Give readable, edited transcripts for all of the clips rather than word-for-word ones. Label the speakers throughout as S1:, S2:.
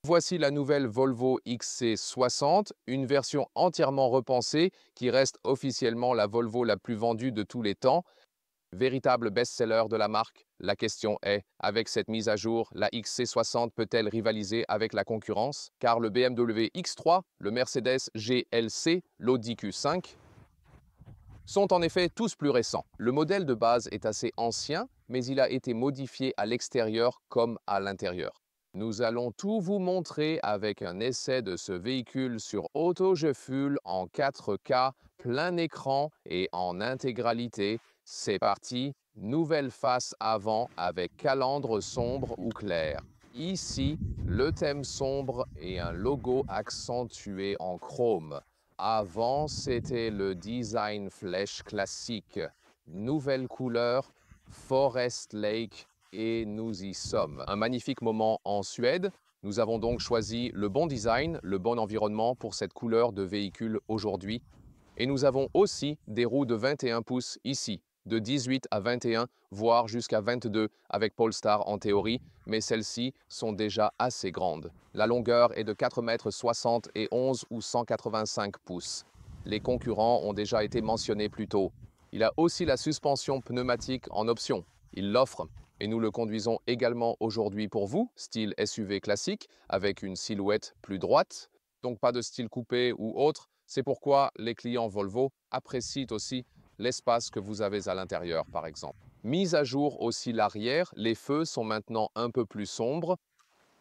S1: Voici la nouvelle Volvo XC60, une version entièrement repensée qui reste officiellement la Volvo la plus vendue de tous les temps. Véritable best-seller de la marque, la question est, avec cette mise à jour, la XC60 peut-elle rivaliser avec la concurrence? Car le BMW X3, le Mercedes GLC, l'Audi Q5 sont en effet tous plus récents. Le modèle de base est assez ancien, mais il a été modifié à l'extérieur comme à l'intérieur. Nous allons tout vous montrer avec un essai de ce véhicule sur AutoJeFuel en 4K, plein écran et en intégralité. C'est parti, nouvelle face avant avec calandre sombre ou clair. Ici, le thème sombre et un logo accentué en chrome. Avant, c'était le design flèche classique. Nouvelle couleur, Forest Lake, et nous y sommes. Un magnifique moment en Suède. Nous avons donc choisi le bon design, le bon environnement pour cette couleur de véhicule aujourd'hui. Et nous avons aussi des roues de 21 pouces ici, de 18 à 21, voire jusqu'à 22 avec Polestar en théorie, mais celles-ci sont déjà assez grandes. La longueur est de 4,71 m et 11 ou 185 pouces. Les concurrents ont déjà été mentionnés plus tôt. Il a aussi la suspension pneumatique en option. Il l'offre et nous le conduisons également aujourd'hui pour vous, style SUV classique, avec une silhouette plus droite, donc pas de style coupé ou autre. C'est pourquoi les clients Volvo apprécient aussi l'espace que vous avez à l'intérieur, par exemple. Mise à jour aussi l'arrière, les feux sont maintenant un peu plus sombres,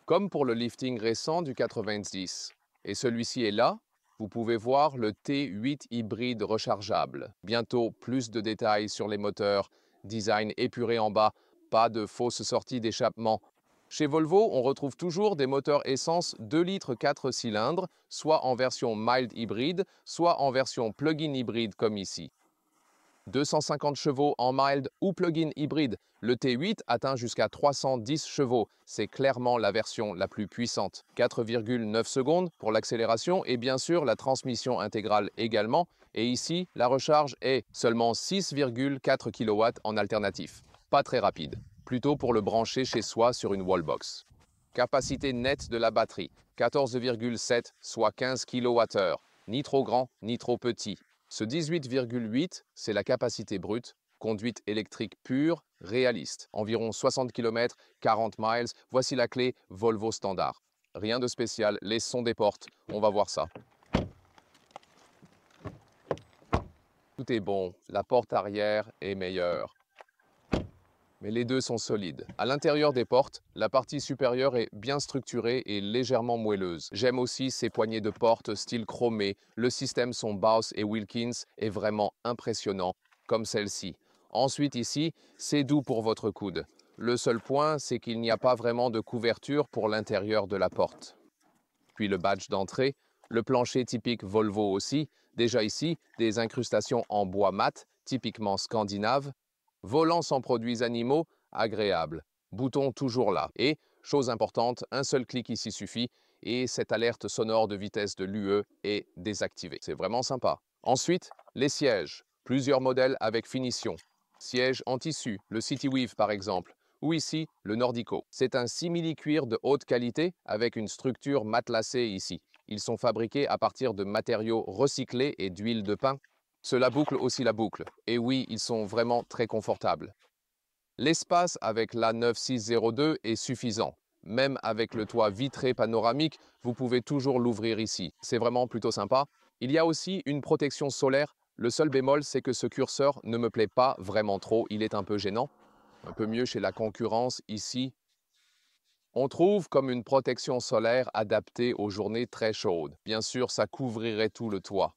S1: comme pour le lifting récent du 90. Et celui-ci est là. Vous pouvez voir le T8 hybride rechargeable. Bientôt, plus de détails sur les moteurs. Design épuré en bas, pas de fausses sorties d'échappement. Chez Volvo, on retrouve toujours des moteurs essence 2 litres 4 cylindres, soit en version mild hybride, soit en version plug-in hybride comme ici. 250 chevaux en mild ou plug-in hybride. Le T8 atteint jusqu'à 310 chevaux. C'est clairement la version la plus puissante. 4,9 secondes pour l'accélération et bien sûr la transmission intégrale également. Et ici, la recharge est seulement 6,4 kW en alternatif. Pas très rapide. Plutôt pour le brancher chez soi sur une wallbox. Capacité nette de la batterie, 14,7 soit 15 kWh. Ni trop grand, ni trop petit. Ce 18,8, c'est la capacité brute, conduite électrique pure, réaliste. Environ 60 km, 40 miles, voici la clé Volvo standard. Rien de spécial, les sons des portes, on va voir ça. Tout est bon, la porte arrière est meilleure. Mais les deux sont solides. À l'intérieur des portes, la partie supérieure est bien structurée et légèrement moelleuse. J'aime aussi ces poignées de porte style chromé. Le système son Bausch et Wilkins est vraiment impressionnant, comme celle-ci. Ensuite ici, c'est doux pour votre coude. Le seul point, c'est qu'il n'y a pas vraiment de couverture pour l'intérieur de la porte. Puis le badge d'entrée, le plancher typique Volvo aussi. Déjà ici, des incrustations en bois mat, typiquement scandinave. Volant sans produits animaux, agréable. Bouton toujours là. Et, chose importante, un seul clic ici suffit et cette alerte sonore de vitesse de l'UE est désactivée. C'est vraiment sympa. Ensuite, les sièges. Plusieurs modèles avec finition. Siège en tissu, le CityWeave par exemple, ou ici, le Nordico. C'est un simili-cuir de haute qualité avec une structure matelassée ici. Ils sont fabriqués à partir de matériaux recyclés et d'huile de pin. Cela boucle aussi la boucle. Et oui, ils sont vraiment très confortables. L'espace avec la 9602 est suffisant. Même avec le toit vitré panoramique, vous pouvez toujours l'ouvrir ici. C'est vraiment plutôt sympa. Il y a aussi une protection solaire. Le seul bémol, c'est que ce curseur ne me plaît pas vraiment trop. Il est un peu gênant. Un peu mieux chez la concurrence ici. On trouve comme une protection solaire adaptée aux journées très chaudes. Bien sûr, ça couvrirait tout le toit.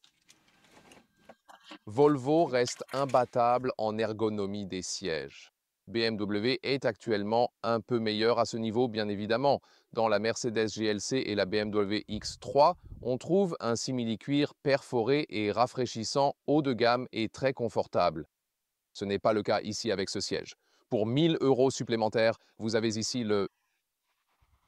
S1: Volvo reste imbattable en ergonomie des sièges. BMW est actuellement un peu meilleur à ce niveau, bien évidemment. Dans la Mercedes GLC et la BMW X3, on trouve un simili-cuir perforé et rafraîchissant haut de gamme et très confortable. Ce n'est pas le cas ici avec ce siège. Pour 1 000 € supplémentaires, vous avez ici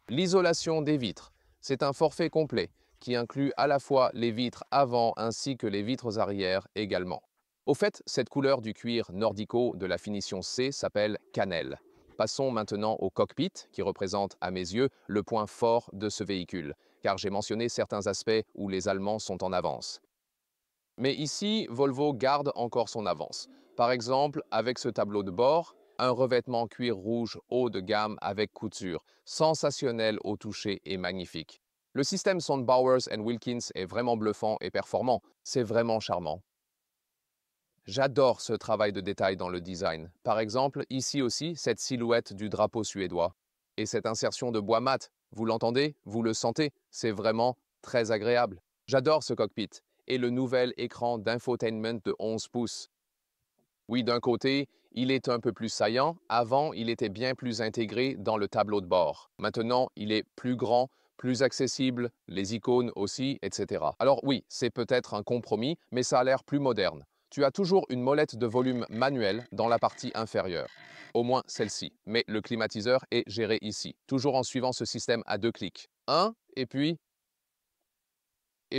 S1: l'isolation des vitres. C'est un forfait complet qui inclut à la fois les vitres avant ainsi que les vitres arrière également. Au fait, cette couleur du cuir Nordico de la finition C s'appelle cannelle. Passons maintenant au cockpit, qui représente, à mes yeux, le point fort de ce véhicule, car j'ai mentionné certains aspects où les Allemands sont en avance. Mais ici, Volvo garde encore son avance. Par exemple, avec ce tableau de bord, un revêtement cuir rouge haut de gamme avec couture, sensationnel au toucher et magnifique. Le système Soundbowers Wilkins est vraiment bluffant et performant, c'est vraiment charmant. J'adore ce travail de détail dans le design. Par exemple, ici aussi, cette silhouette du drapeau suédois. Et cette insertion de bois mat, vous l'entendez? Vous le sentez? C'est vraiment très agréable. J'adore ce cockpit et le nouvel écran d'infotainment de 11 pouces. Oui, d'un côté, il est un peu plus saillant. Avant, il était bien plus intégré dans le tableau de bord. Maintenant, il est plus grand, plus accessible, les icônes aussi, etc. Alors oui, c'est peut-être un compromis, mais ça a l'air plus moderne. Tu as toujours une molette de volume manuelle dans la partie inférieure. Au moins celle-ci. Mais le climatiseur est géré ici, toujours en suivant ce système à 2 clics. Un, et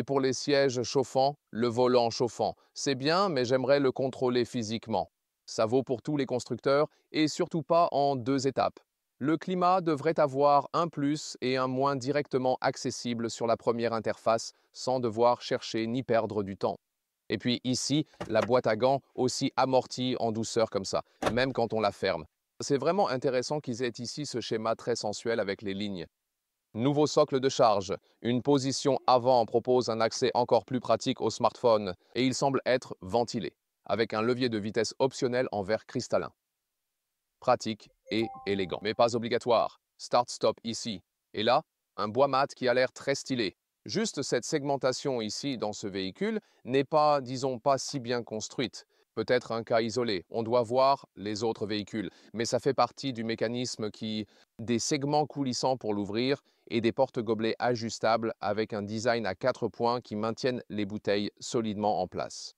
S1: pour les sièges chauffants, le volant chauffant. C'est bien, mais j'aimerais le contrôler physiquement. Ça vaut pour tous les constructeurs et surtout pas en 2 étapes. Le climat devrait avoir un plus et un moins directement accessible sur la première interface sans devoir chercher ni perdre du temps. Et puis ici, la boîte à gants aussi amortie en douceur comme ça, même quand on la ferme. C'est vraiment intéressant qu'ils aient ici ce schéma très sensuel avec les lignes. Nouveau socle de charge. Une position avant propose un accès encore plus pratique au smartphone et il semble être ventilé, avec un levier de vitesse optionnel en verre cristallin. Pratique et élégant, mais pas obligatoire. Start-stop ici. Et là, un bois mat qui a l'air très stylé. Juste cette segmentation ici dans ce véhicule n'est pas, disons, pas si bien construite. Peut-être un cas isolé. On doit voir les autres véhicules. Mais ça fait partie du mécanisme qui... Des segments coulissants pour l'ouvrir et des porte-gobelets ajustables avec un design à 4 points qui maintiennent les bouteilles solidement en place.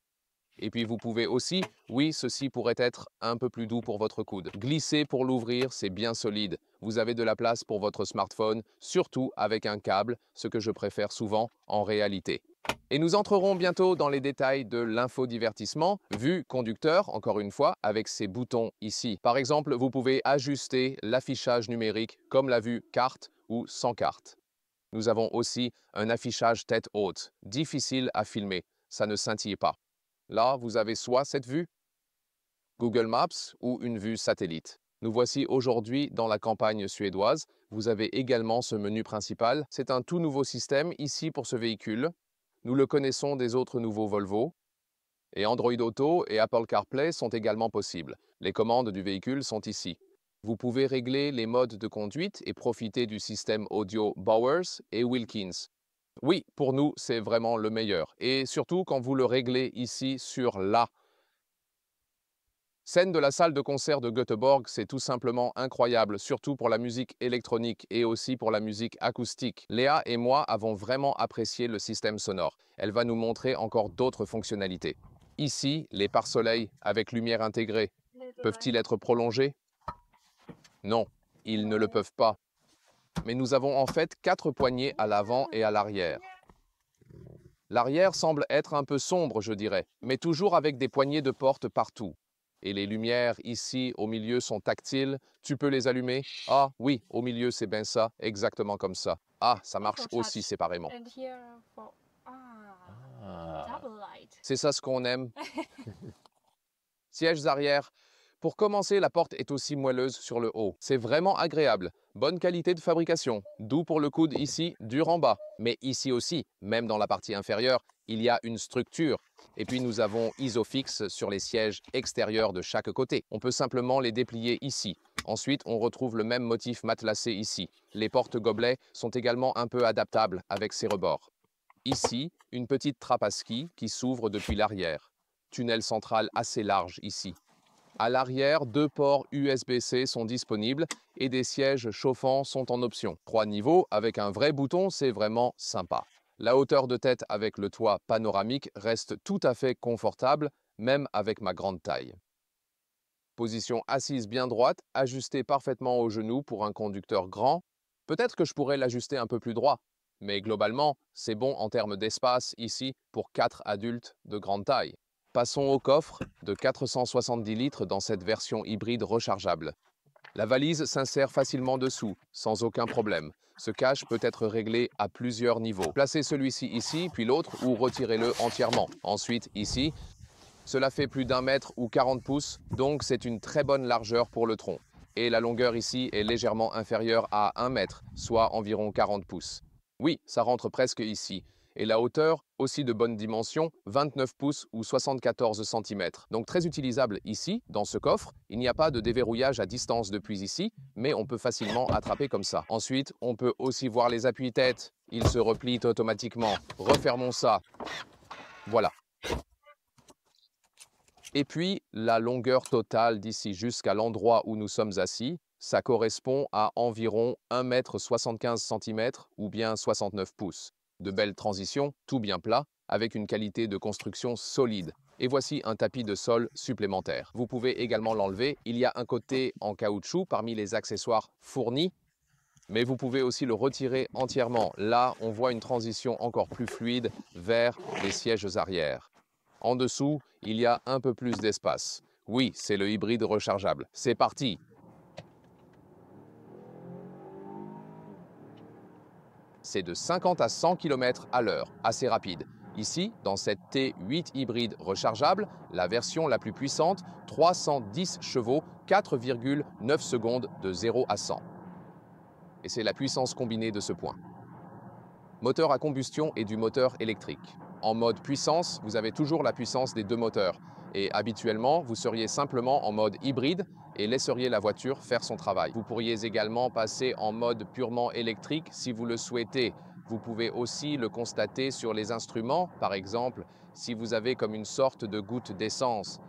S1: Et puis vous pouvez aussi, oui, ceci pourrait être un peu plus doux pour votre coude. Glisser pour l'ouvrir, c'est bien solide. Vous avez de la place pour votre smartphone, surtout avec un câble, ce que je préfère souvent en réalité. Et nous entrerons bientôt dans les détails de l'infodivertissement, vue conducteur, encore une fois, avec ces boutons ici. Par exemple, vous pouvez ajuster l'affichage numérique comme la vue carte ou sans carte. Nous avons aussi un affichage tête haute, difficile à filmer, ça ne scintille pas. Là, vous avez soit cette vue, Google Maps ou une vue satellite. Nous voici aujourd'hui dans la campagne suédoise. Vous avez également ce menu principal. C'est un tout nouveau système ici pour ce véhicule. Nous le connaissons des autres nouveaux Volvo. Et Android Auto et Apple CarPlay sont également possibles. Les commandes du véhicule sont ici. Vous pouvez régler les modes de conduite et profiter du système audio Bowers et Wilkins. Oui, pour nous, c'est vraiment le meilleur. Et surtout quand vous le réglez ici sur la scène de la salle de concert de Göteborg, c'est tout simplement incroyable, surtout pour la musique électronique et aussi pour la musique acoustique. Léa et moi avons vraiment apprécié le système sonore. Elle va nous montrer encore d'autres fonctionnalités. Ici, les pare-soleil avec lumière intégrée, peuvent-ils être prolongés? Non, ils ne le peuvent pas. Mais nous avons en fait 4 poignées à l'avant et à l'arrière. L'arrière semble être un peu sombre, je dirais, mais toujours avec des poignées de porte partout. Et les lumières ici au milieu sont tactiles, tu peux les allumer. Ah oui, au milieu c'est bien ça, exactement comme ça. Ah, ça marche aussi séparément. C'est ça ce qu'on aime. Sièges arrière. Pour commencer, la porte est aussi moelleuse sur le haut. C'est vraiment agréable. Bonne qualité de fabrication. Doux pour le coude ici, dur en bas. Mais ici aussi, même dans la partie inférieure, il y a une structure. Et puis nous avons Isofix sur les sièges extérieurs de chaque côté. On peut simplement les déplier ici. Ensuite, on retrouve le même motif matelassé ici. Les porte-gobelets sont également un peu adaptables avec ces rebords. Ici, une petite trappe à ski qui s'ouvre depuis l'arrière. Tunnel central assez large ici. À l'arrière, 2 ports USB-C sont disponibles et des sièges chauffants sont en option. 3 niveaux avec un vrai bouton, c'est vraiment sympa. La hauteur de tête avec le toit panoramique reste tout à fait confortable, même avec ma grande taille. Position assise bien droite, ajustée parfaitement au genou pour un conducteur grand. Peut-être que je pourrais l'ajuster un peu plus droit, mais globalement, c'est bon en termes d'espace ici pour 4 adultes de grande taille. Passons au coffre de 470 litres dans cette version hybride rechargeable. La valise s'insère facilement dessous, sans aucun problème. Ce cache peut être réglé à plusieurs niveaux. Placez celui-ci ici, puis l'autre, ou retirez-le entièrement. Ensuite, ici, cela fait plus d'1 mètre ou 40 pouces, donc c'est une très bonne largeur pour le tronc. Et la longueur ici est légèrement inférieure à 1 mètre, soit environ 40 pouces. Oui, ça rentre presque ici. Et la hauteur, aussi de bonne dimension, 29 pouces ou 74 cm. Donc très utilisable ici, dans ce coffre. Il n'y a pas de déverrouillage à distance depuis ici, mais on peut facilement attraper comme ça. Ensuite, on peut aussi voir les appuis-têtes. Ils se replient automatiquement. Refermons ça. Voilà. Et puis, la longueur totale d'ici jusqu'à l'endroit où nous sommes assis, ça correspond à environ 1,75 m ou bien 69 pouces. De belles transitions, tout bien plat, avec une qualité de construction solide. Et voici un tapis de sol supplémentaire. Vous pouvez également l'enlever. Il y a un côté en caoutchouc parmi les accessoires fournis, mais vous pouvez aussi le retirer entièrement. Là, on voit une transition encore plus fluide vers les sièges arrière. En dessous, il y a un peu plus d'espace. Oui, c'est le hybride rechargeable. C'est parti! C'est de 50 à 100 km à l'heure, assez rapide. Ici, dans cette T8 hybride rechargeable, la version la plus puissante, 310 chevaux, 4,9 secondes de 0 à 100. Et c'est la puissance combinée de ce point. Moteur à combustion et du moteur électrique. En mode puissance, vous avez toujours la puissance des deux moteurs. Et habituellement, vous seriez simplement en mode hybride et laisseriez la voiture faire son travail. Vous pourriez également passer en mode purement électrique si vous le souhaitez. Vous pouvez aussi le constater sur les instruments, par exemple, si vous avez comme une sorte de goutte d'essence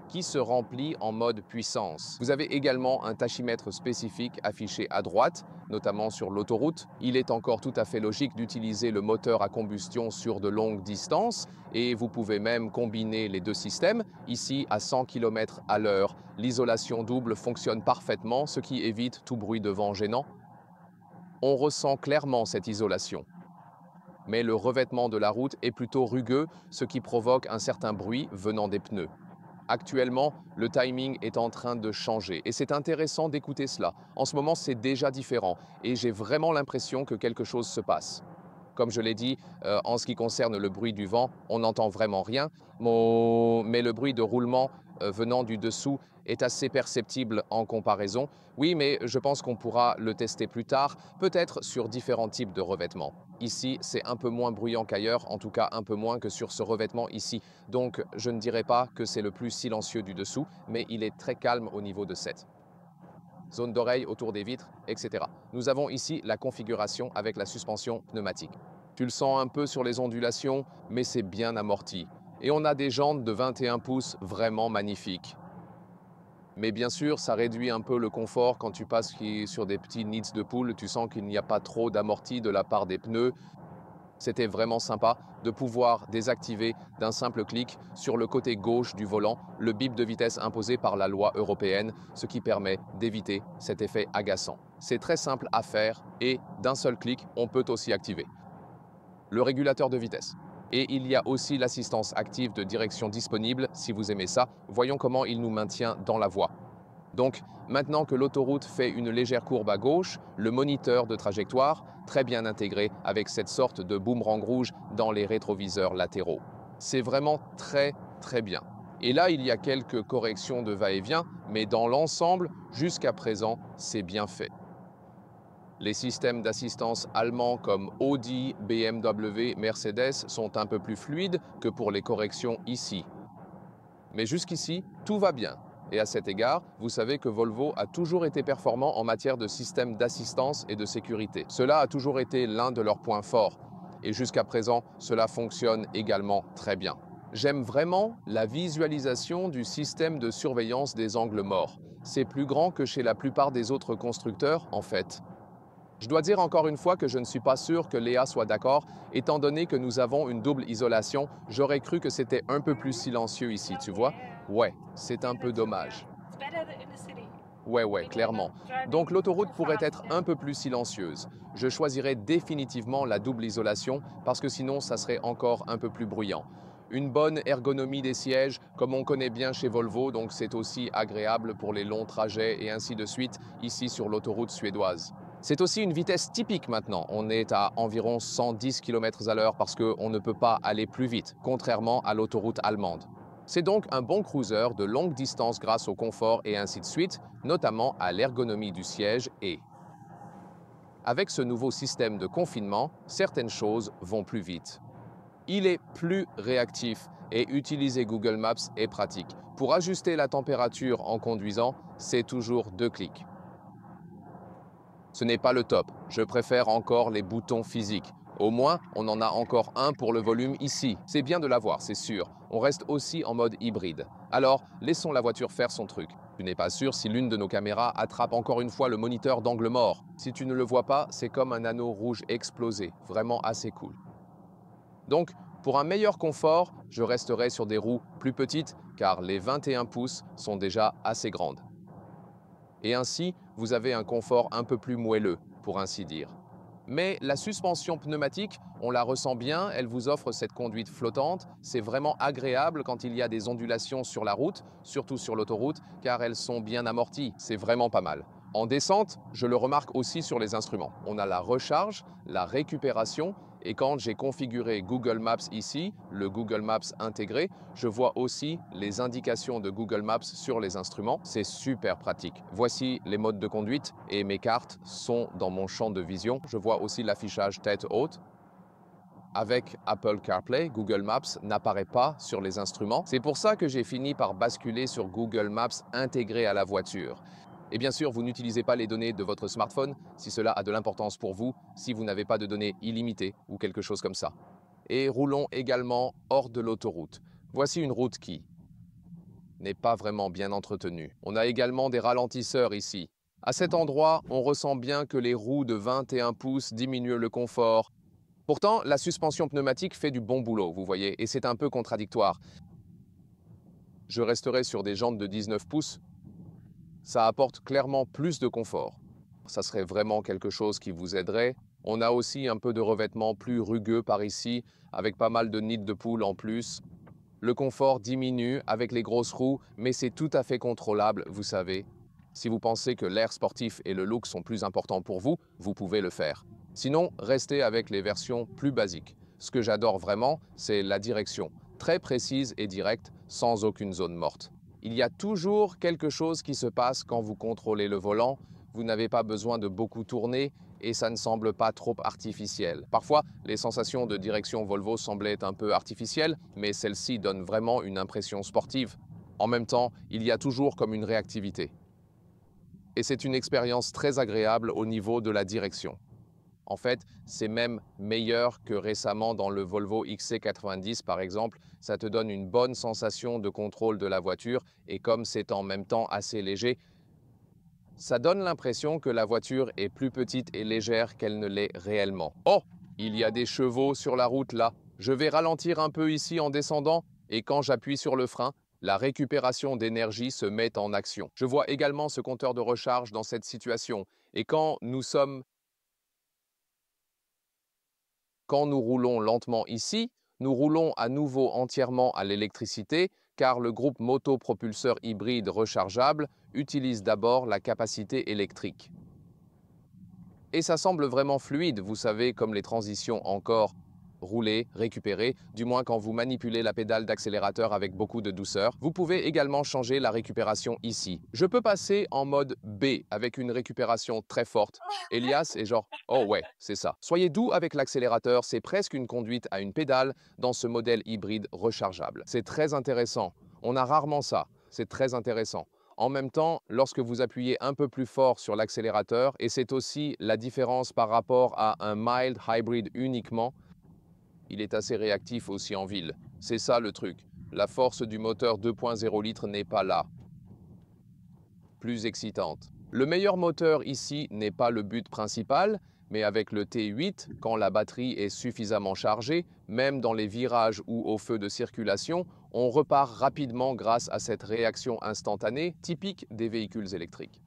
S1: qui se remplit en mode puissance. Vous avez également un tachymètre spécifique affiché à droite, notamment sur l'autoroute. Il est encore tout à fait logique d'utiliser le moteur à combustion sur de longues distances et vous pouvez même combiner les deux systèmes. Ici, à 100 km à l'heure, l'isolation double fonctionne parfaitement, ce qui évite tout bruit de vent gênant. On ressent clairement cette isolation. Mais le revêtement de la route est plutôt rugueux, ce qui provoque un certain bruit venant des pneus. Actuellement, le timing est en train de changer et c'est intéressant d'écouter cela. En ce moment, c'est déjà différent et j'ai vraiment l'impression que quelque chose se passe. Comme je l'ai dit, en ce qui concerne le bruit du vent, on n'entend vraiment rien, mais le bruit de roulement venant du dessous est assez perceptible en comparaison. Oui, mais je pense qu'on pourra le tester plus tard, peut-être sur différents types de revêtements. Ici, c'est un peu moins bruyant qu'ailleurs, en tout cas un peu moins que sur ce revêtement ici. Donc, je ne dirais pas que c'est le plus silencieux du dessous, mais il est très calme au niveau de cette zone d'oreille autour des vitres, etc. Nous avons ici la configuration avec la suspension pneumatique. Tu le sens un peu sur les ondulations, mais c'est bien amorti. Et on a des jantes de 21 pouces vraiment magnifiques. Mais bien sûr, ça réduit un peu le confort quand tu passes sur des petits nids de poules. Tu sens qu'il n'y a pas trop d'amorti de la part des pneus. C'était vraiment sympa de pouvoir désactiver d'un simple clic sur le côté gauche du volant le bip de vitesse imposé par la loi européenne, ce qui permet d'éviter cet effet agaçant. C'est très simple à faire et d'un seul clic, on peut aussi activer le régulateur de vitesse. Et il y a aussi l'assistance active de direction disponible si vous aimez ça. Voyons comment il nous maintient dans la voie. Donc, maintenant que l'autoroute fait une légère courbe à gauche, le moniteur de trajectoire, très bien intégré avec cette sorte de boomerang rouge dans les rétroviseurs latéraux. C'est vraiment très bien. Et là, il y a quelques corrections de va-et-vient, mais dans l'ensemble, jusqu'à présent, c'est bien fait. Les systèmes d'assistance allemands comme Audi, BMW, Mercedes sont un peu plus fluides que pour les corrections ici. Mais jusqu'ici, tout va bien. Et à cet égard, vous savez que Volvo a toujours été performant en matière de système d'assistance et de sécurité. Cela a toujours été l'un de leurs points forts. Et jusqu'à présent, cela fonctionne également très bien. J'aime vraiment la visualisation du système de surveillance des angles morts. C'est plus grand que chez la plupart des autres constructeurs, en fait. Je dois dire encore une fois que je ne suis pas sûr que Léa soit d'accord, étant donné que nous avons une double isolation, j'aurais cru que c'était un peu plus silencieux ici, tu vois? Ouais, c'est un peu dommage. Ouais, clairement. Donc l'autoroute pourrait être un peu plus silencieuse. Je choisirais définitivement la double isolation parce que sinon ça serait encore un peu plus bruyant. Une bonne ergonomie des sièges, comme on connaît bien chez Volvo, donc c'est aussi agréable pour les longs trajets et ainsi de suite, ici sur l'autoroute suédoise. C'est aussi une vitesse typique maintenant, on est à environ 110 km à l'heure parce qu'on ne peut pas aller plus vite, contrairement à l'autoroute allemande. C'est donc un bon cruiser de longue distance grâce au confort et ainsi de suite, notamment à l'ergonomie du siège et, avec ce nouveau système de confinement, certaines choses vont plus vite. Il est plus réactif et utiliser Google Maps est pratique. Pour ajuster la température en conduisant, c'est toujours 2 clics. Ce n'est pas le top, je préfère encore les boutons physiques. Au moins, on en a encore un pour le volume ici. C'est bien de l'avoir, c'est sûr. On reste aussi en mode hybride. Alors, laissons la voiture faire son truc. Tu n'es pas sûr si l'une de nos caméras attrape encore une fois le moniteur d'angle mort. Si tu ne le vois pas, c'est comme un anneau rouge explosé. Vraiment assez cool. Donc, pour un meilleur confort, je resterai sur des roues plus petites car les 21 pouces sont déjà assez grandes. Et ainsi, vous avez un confort un peu plus moelleux, pour ainsi dire. Mais la suspension pneumatique, on la ressent bien, elle vous offre cette conduite flottante. C'est vraiment agréable quand il y a des ondulations sur la route, surtout sur l'autoroute, car elles sont bien amorties. C'est vraiment pas mal. En descente, je le remarque aussi sur les instruments. On a la recharge, la récupération, et quand j'ai configuré Google Maps ici, le Google Maps intégré, je vois aussi les indications de Google Maps sur les instruments. C'est super pratique. Voici les modes de conduite et mes cartes sont dans mon champ de vision. Je vois aussi l'affichage tête haute. Avec Apple CarPlay, Google Maps n'apparaît pas sur les instruments. C'est pour ça que j'ai fini par basculer sur Google Maps intégré à la voiture. Et bien sûr, vous n'utilisez pas les données de votre smartphone si cela a de l'importance pour vous, si vous n'avez pas de données illimitées ou quelque chose comme ça. Et roulons également hors de l'autoroute. Voici une route qui n'est pas vraiment bien entretenue. On a également des ralentisseurs ici. À cet endroit, on ressent bien que les roues de 21 pouces diminuent le confort. Pourtant, la suspension pneumatique fait du bon boulot, vous voyez, et c'est un peu contradictoire. Je resterai sur des jantes de 19 pouces. Ça apporte clairement plus de confort. Ça serait vraiment quelque chose qui vous aiderait. On a aussi un peu de revêtement plus rugueux par ici, avec pas mal de nids de poules en plus. Le confort diminue avec les grosses roues, mais c'est tout à fait contrôlable, vous savez. Si vous pensez que l'air sportif et le look sont plus importants pour vous, vous pouvez le faire. Sinon, restez avec les versions plus basiques. Ce que j'adore vraiment, c'est la direction, très précise et directe, sans aucune zone morte. Il y a toujours quelque chose qui se passe quand vous contrôlez le volant. Vous n'avez pas besoin de beaucoup tourner et ça ne semble pas trop artificiel. Parfois, les sensations de direction Volvo semblaient un peu artificielles, mais celle-ci donne vraiment une impression sportive. En même temps, il y a toujours comme une réactivité. Et c'est une expérience très agréable au niveau de la direction. En fait, c'est même meilleur que récemment dans le Volvo XC90 par exemple. Ça te donne une bonne sensation de contrôle de la voiture et comme c'est en même temps assez léger, ça donne l'impression que la voiture est plus petite et légère qu'elle ne l'est réellement. Oh, il y a des chevaux sur la route là. Je vais ralentir un peu ici en descendant et quand j'appuie sur le frein, la récupération d'énergie se met en action. Je vois également ce compteur de recharge dans cette situation. Et quand nous roulons lentement ici, nous roulons à nouveau entièrement à l'électricité car le groupe motopropulseur hybride rechargeable utilise d'abord la capacité électrique. Et ça semble vraiment fluide, vous savez, comme les transitions encore rouler, récupérer, du moins quand vous manipulez la pédale d'accélérateur avec beaucoup de douceur. Vous pouvez également changer la récupération ici. Je peux passer en mode B avec une récupération très forte. Elias est genre « Oh ouais, c'est ça ». Soyez doux avec l'accélérateur, c'est presque une conduite à une pédale dans ce modèle hybride rechargeable. C'est très intéressant. On a rarement ça. C'est très intéressant. En même temps, lorsque vous appuyez un peu plus fort sur l'accélérateur, et c'est aussi la différence par rapport à un mild hybrid uniquement, il est assez réactif aussi en ville. C'est ça le truc. La force du moteur 2.0 litres n'est pas là. Plus excitante. Le meilleur moteur ici n'est pas le but principal, mais avec le T8, quand la batterie est suffisamment chargée, même dans les virages ou au feu de circulation, on repart rapidement grâce à cette réaction instantanée typique des véhicules électriques.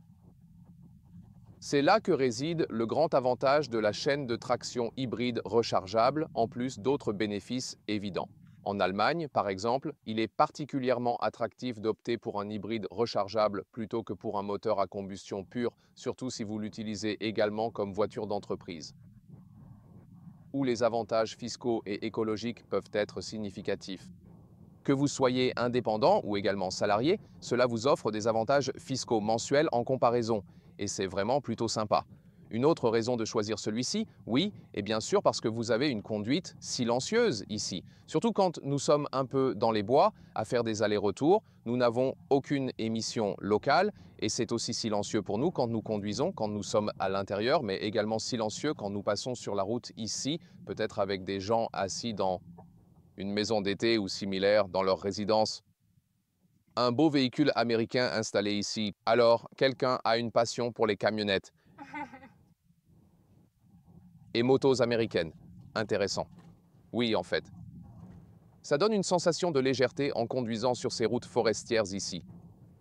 S1: C'est là que réside le grand avantage de la chaîne de traction hybride rechargeable, en plus d'autres bénéfices évidents. En Allemagne, par exemple, il est particulièrement attractif d'opter pour un hybride rechargeable plutôt que pour un moteur à combustion pure, surtout si vous l'utilisez également comme voiture d'entreprise, où les avantages fiscaux et écologiques peuvent être significatifs. Que vous soyez indépendant ou également salarié, cela vous offre des avantages fiscaux mensuels en comparaison, et c'est vraiment plutôt sympa. Une autre raison de choisir celui-ci, oui, et bien sûr parce que vous avez une conduite silencieuse ici. Surtout quand nous sommes un peu dans les bois, à faire des allers-retours, nous n'avons aucune émission locale, et c'est aussi silencieux pour nous quand nous conduisons, quand nous sommes à l'intérieur, mais également silencieux quand nous passons sur la route ici, peut-être avec des gens assis dans une maison d'été ou similaire dans leur résidence. Un beau véhicule américain installé ici. Alors, quelqu'un a une passion pour les camionnettes et motos américaines. Intéressant. Oui, en fait. Ça donne une sensation de légèreté en conduisant sur ces routes forestières ici.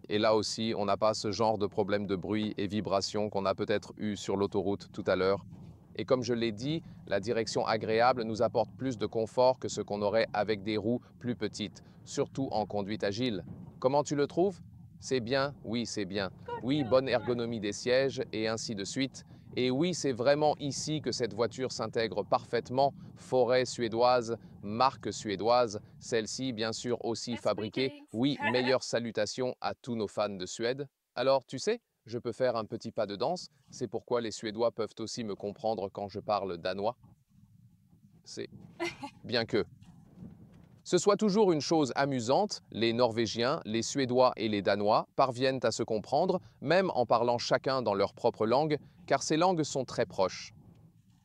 S1: Et là aussi, on n'a pas ce genre de problème de bruit et vibration qu'on a peut-être eu sur l'autoroute tout à l'heure. Et comme je l'ai dit, la direction agréable nous apporte plus de confort que ce qu'on aurait avec des roues plus petites, surtout en conduite agile. Comment tu le trouves? C'est bien, oui, c'est bien. Oui, bonne ergonomie des sièges et ainsi de suite. Et oui, c'est vraiment ici que cette voiture s'intègre parfaitement. Forêt suédoise, marque suédoise, celle-ci bien sûr aussi fabriquée. Oui, meilleure salutation à tous nos fans de Suède. Alors, tu sais, je peux faire un petit pas de danse, c'est pourquoi les Suédois peuvent aussi me comprendre quand je parle danois. C'est bien que ce soit toujours une chose amusante, les Norvégiens, les Suédois et les Danois parviennent à se comprendre, même en parlant chacun dans leur propre langue, car ces langues sont très proches.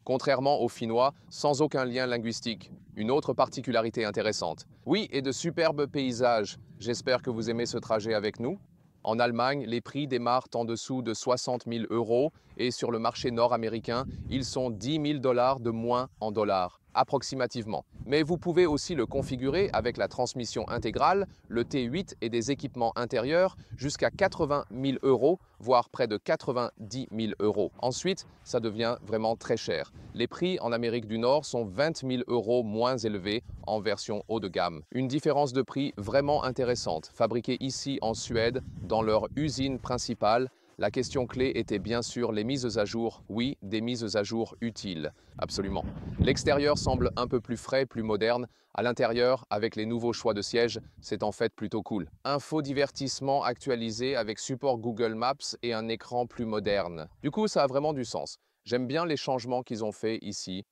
S1: Contrairement aux Finnois, sans aucun lien linguistique. Une autre particularité intéressante. Oui, et de superbes paysages. J'espère que vous aimez ce trajet avec nous. En Allemagne, les prix démarrent en dessous de 60 000 euros et sur le marché nord-américain, ils sont 10 000 dollars de moins en dollars, approximativement. Mais vous pouvez aussi le configurer avec la transmission intégrale, le T8 et des équipements intérieurs jusqu'à 80 000 euros, voire près de 90 000 euros. Ensuite, ça devient vraiment très cher. Les prix en Amérique du Nord sont 20 000 euros moins élevés en version haut de gamme. Une différence de prix vraiment intéressante, fabriquée ici en Suède, dans leur usine principale. La question clé était bien sûr les mises à jour. Oui, des mises à jour utiles, absolument. L'extérieur semble un peu plus frais, plus moderne. À l'intérieur, avec les nouveaux choix de sièges, c'est en fait plutôt cool. Infodivertissement actualisé avec support Google Maps et un écran plus moderne. Du coup, ça a vraiment du sens. J'aime bien les changements qu'ils ont faits ici.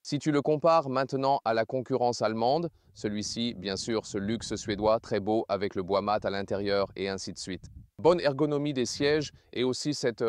S1: Si tu le compares maintenant à la concurrence allemande, celui-ci, bien sûr, ce luxe suédois très beau avec le bois mat à l'intérieur et ainsi de suite. Bonne ergonomie des sièges et aussi cette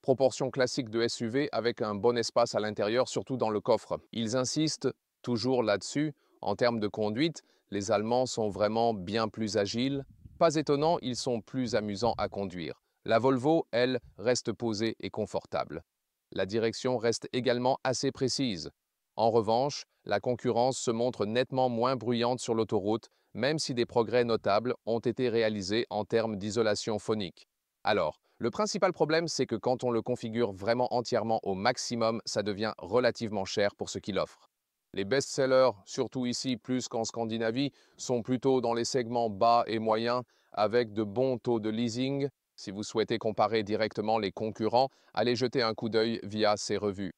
S1: proportion classique de SUV avec un bon espace à l'intérieur, surtout dans le coffre. Ils insistent toujours là-dessus. En termes de conduite, les Allemands sont vraiment bien plus agiles. Pas étonnant, ils sont plus amusants à conduire. La Volvo, elle, reste posée et confortable. La direction reste également assez précise. En revanche, la concurrence se montre nettement moins bruyante sur l'autoroute, même si des progrès notables ont été réalisés en termes d'isolation phonique. Alors, le principal problème, c'est que quand on le configure vraiment entièrement au maximum, ça devient relativement cher pour ce qu'il offre. Les best-sellers, surtout ici plus qu'en Scandinavie, sont plutôt dans les segments bas et moyens, avec de bons taux de leasing. Si vous souhaitez comparer directement les concurrents, allez jeter un coup d'œil via ces revues.